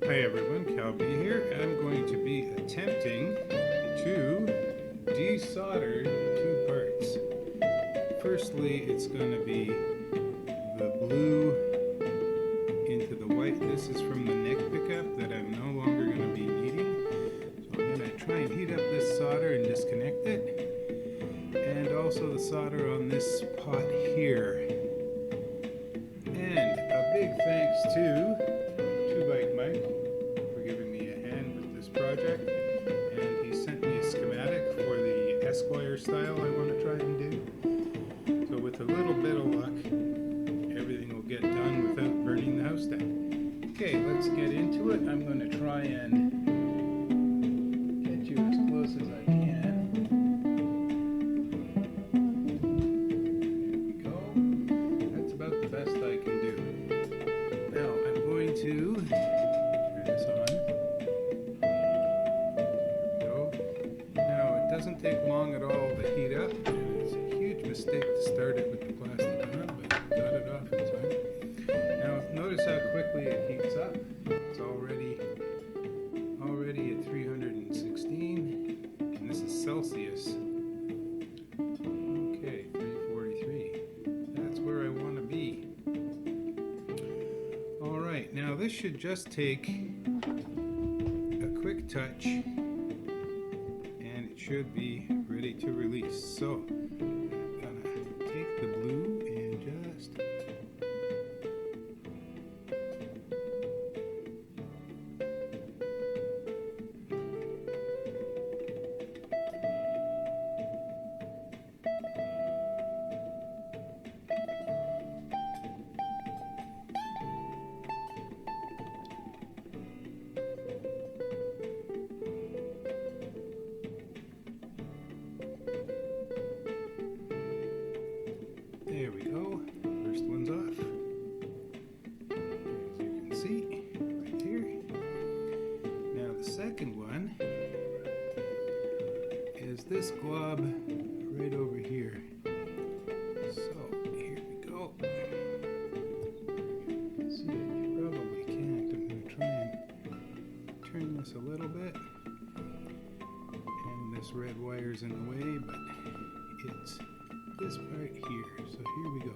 Hi everyone, Calby here. I'm going to be attempting to desolder two parts. Firstly, it's going to be the blue into the white. This is from the neck pickup that I'm no longer going to be needing. So I'm going to try and heat up this solder and disconnect it. And also the solder on this pot here. And a big thanks to Mike for giving me a hand with this project, and he sent me a schematic for the Esquire style I want to try and do. So with a little bit of luck, everything will get done without burning the house down. Okay, let's get into it. I'm going to try and get you as close as I can. There we go. That's about the best I can do. Now I'm going to turn this on. There we go. Now it doesn't take long at all to heat up. It's a huge mistake to start it with the plastic on, but got it off in time. Now notice how quickly it heats up. It's already at 316, and this is Celsius. Okay, 343. That's where I want to be. Alright, now this should just take a quick touch and it should be ready to release. So I'm gonna take the blue and just there we go. First this glob right over here. So here we go. See, you probably can't. I'm going to try and turn this a little bit. And this red wire's in the way, but it's this part here. So here we go.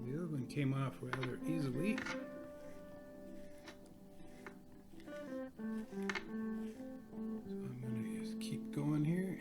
The other one came off rather easily. So I'm going to just keep going here.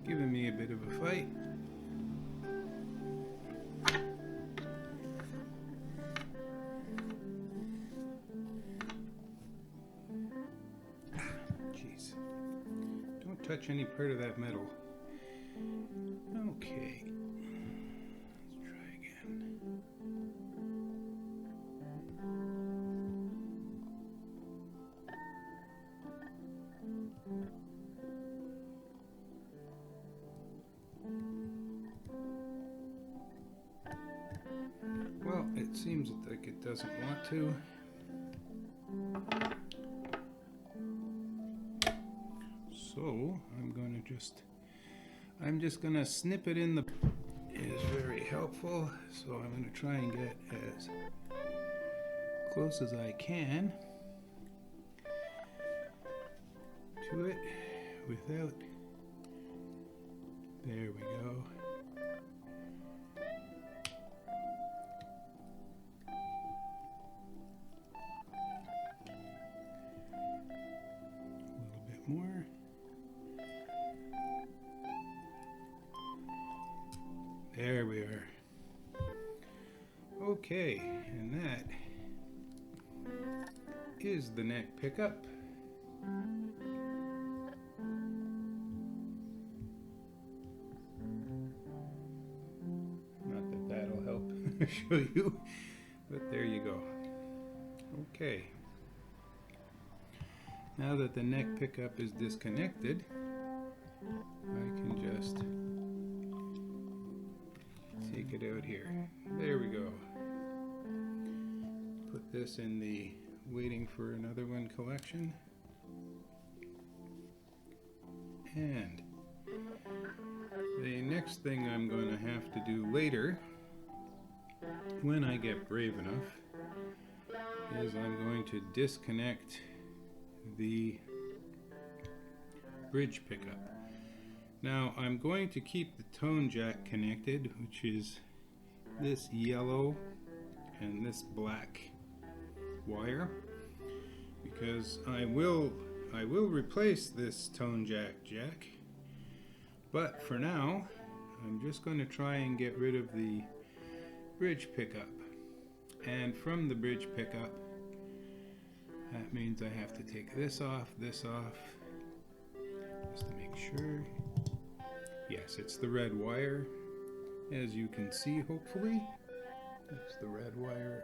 Giving me a bit of a fight. Jeez. Don't touch any part of that metal. Okay. Let's try again. Well, it seems like it doesn't want to. So I'm just gonna snip it in the. It is very helpful. So I'm gonna try and get as close as I can to it without. There we go. More. There we are. Okay, and that is the neck pickup. Not that that'll help show you, but there you go. Okay. Now that the neck pickup is disconnected, I can just take it out here. There we go. Put this in the waiting for another one collection. And the next thing I'm going to have to do later, when I get brave enough, is I'm going to disconnect the bridge pickup. Now I'm going to keep the tone jack connected, which is this yellow and this black wire, because I will replace this tone jack, but for now I'm just going to try and get rid of the bridge pickup. And from the bridge pickup, that means I have to take this off, just to make sure. Yes, it's the red wire, as you can see, hopefully. It's the red wire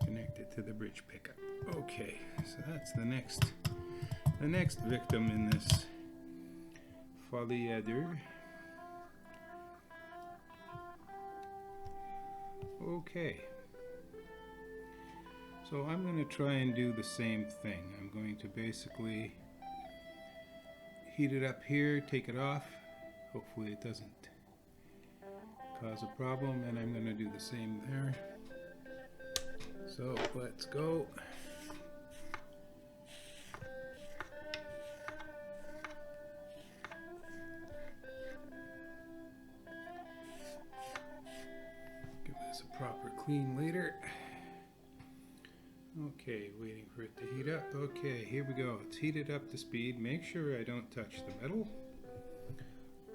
connected to the bridge pickup. Okay, so that's the next victim in this foliateur. Okay. So I'm going to try and do the same thing. I'm going to basically heat it up here, take it off. Hopefully it doesn't cause a problem, and I'm going to do the same there. So let's go. Give this a proper clean later. Okay, waiting for it to heat up. Okay, here we go. It's heated up to speed. Make sure I don't touch the metal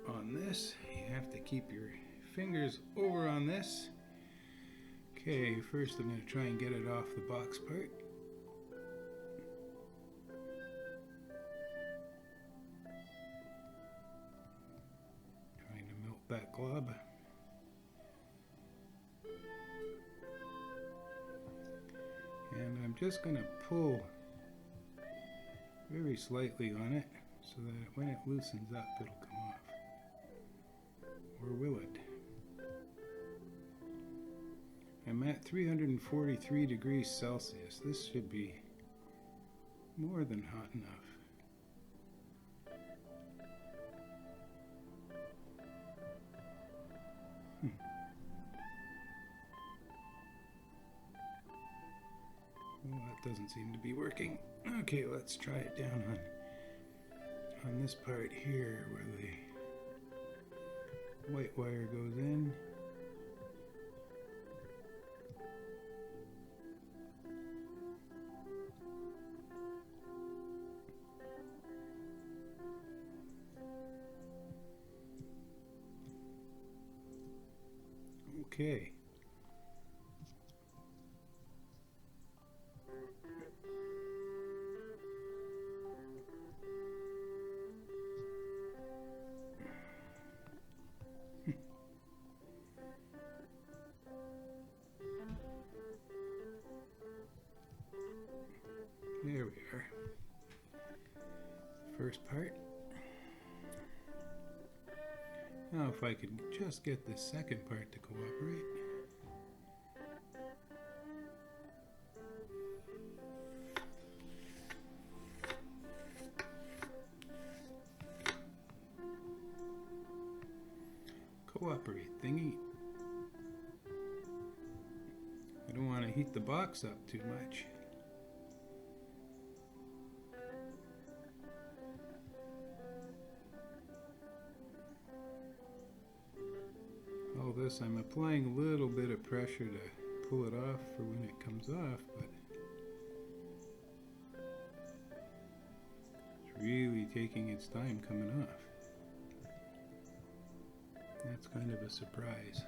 on this. You have to keep your fingers over on this. Okay, first I'm going to try and get it off the box part. Trying to melt that glob. And I'm just going to pull very slightly on it so that when it loosens up it'll come off. Or will it? I'm at 343 degrees Celsius. This should be more than hot enough. Well, that doesn't seem to be working. Okay, let's try it down on this part here where the white wire goes in. Okay. There we are. First part. Now if I could just get the second part to cooperate. Cooperate, thingy. I don't want to heat the box up too much. All this, I'm applying a little bit of pressure to pull it off for when it comes off, but it's really taking its time coming off. That's kind of a surprise.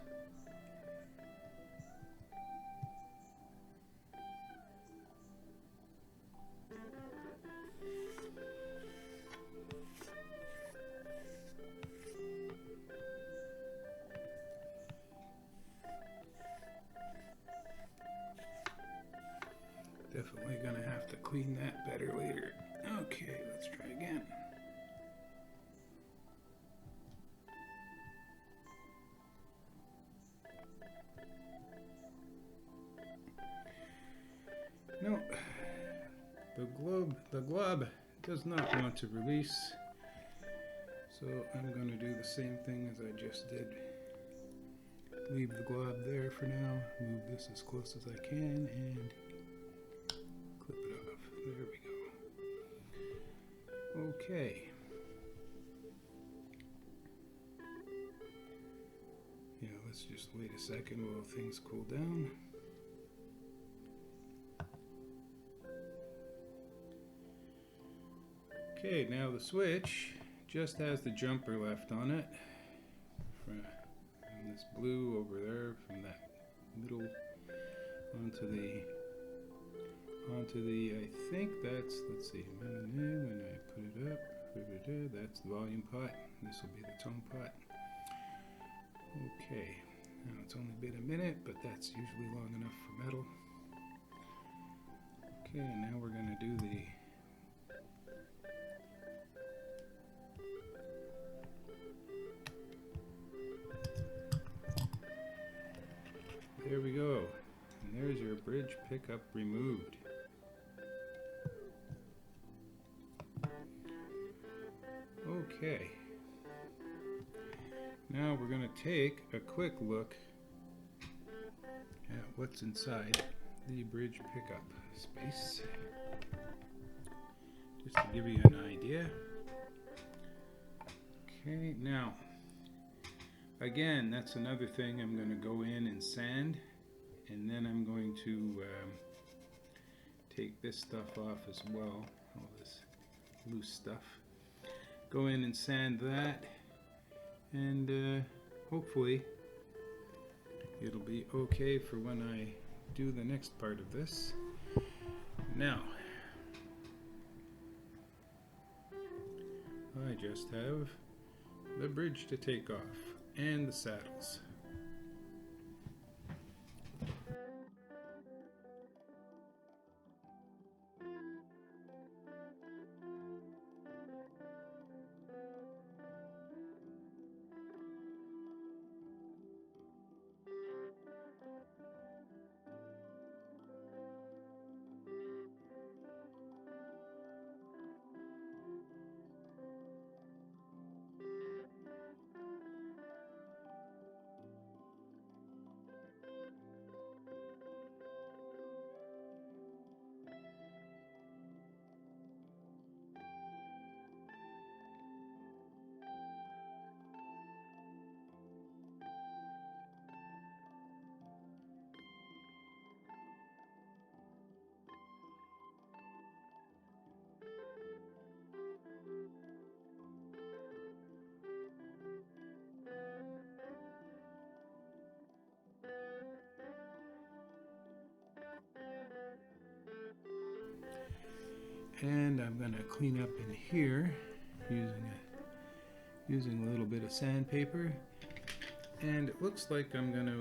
Definitely gonna have to clean that better later. Okay, let's try again. No, the glob does not want to release, so I'm going to do the same thing as I just did. Leave the glob there for now, move this as close as I can, and clip it off. There we go. Okay. Yeah, let's just wait a second while things cool down. Okay, now the switch just has the jumper left on it. From this blue over there, from that middle onto the, I think that's, let's see, when I put it up, that's the volume pot. This will be the tone pot. Okay, now it's only been a minute, but that's usually long enough for metal. Okay, and now we're going to do There we go. And there's your bridge pickup removed. Okay. Now we're going to take a quick look at what's inside the bridge pickup space. Just to give you an idea. Okay, now, again, that's another thing. I'm going to go in and sand, and then I'm going to take this stuff off as well, all this loose stuff. Go in and sand that, and hopefully it'll be okay for when I do the next part of this. Now, I just have the bridge to take off and the saddles. And I'm going to clean up in here using a little bit of sandpaper. And it looks like I'm going to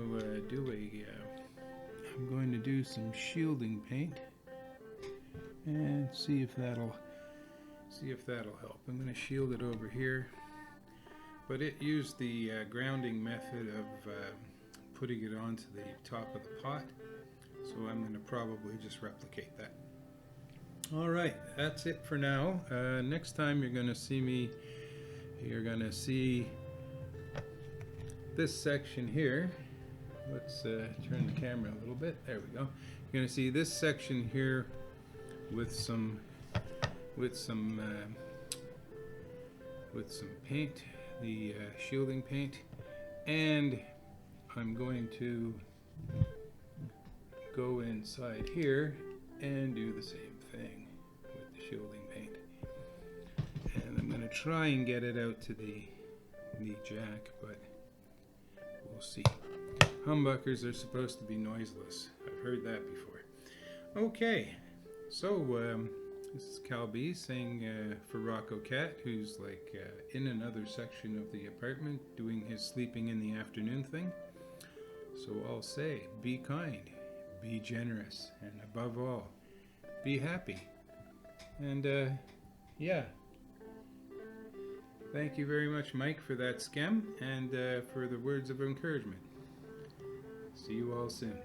I'm going to do some shielding paint and see if that'll help. I'm going to shield it over here, but it used the grounding method of putting it onto the top of the pot, so I'm going to probably just replicate that. Alright, that's it for now. Next time you're going to see this section here. Let's turn the camera a little bit. There we go. You're going to see this section here with some paint, the shielding paint, and I'm going to go inside here and do the same thing with the shielding paint. And I'm going to try and get it out to the jack, but we'll see. Humbuckers are supposed to be noiseless. I've heard that before. Okay, so this is Cal B saying for Rocco Cat, who's like in another section of the apartment doing his sleeping in the afternoon thing. So I'll say, be kind, be generous, and above all, be happy. And yeah, thank you very much, Mike, for that skem and for the words of encouragement. See you all soon.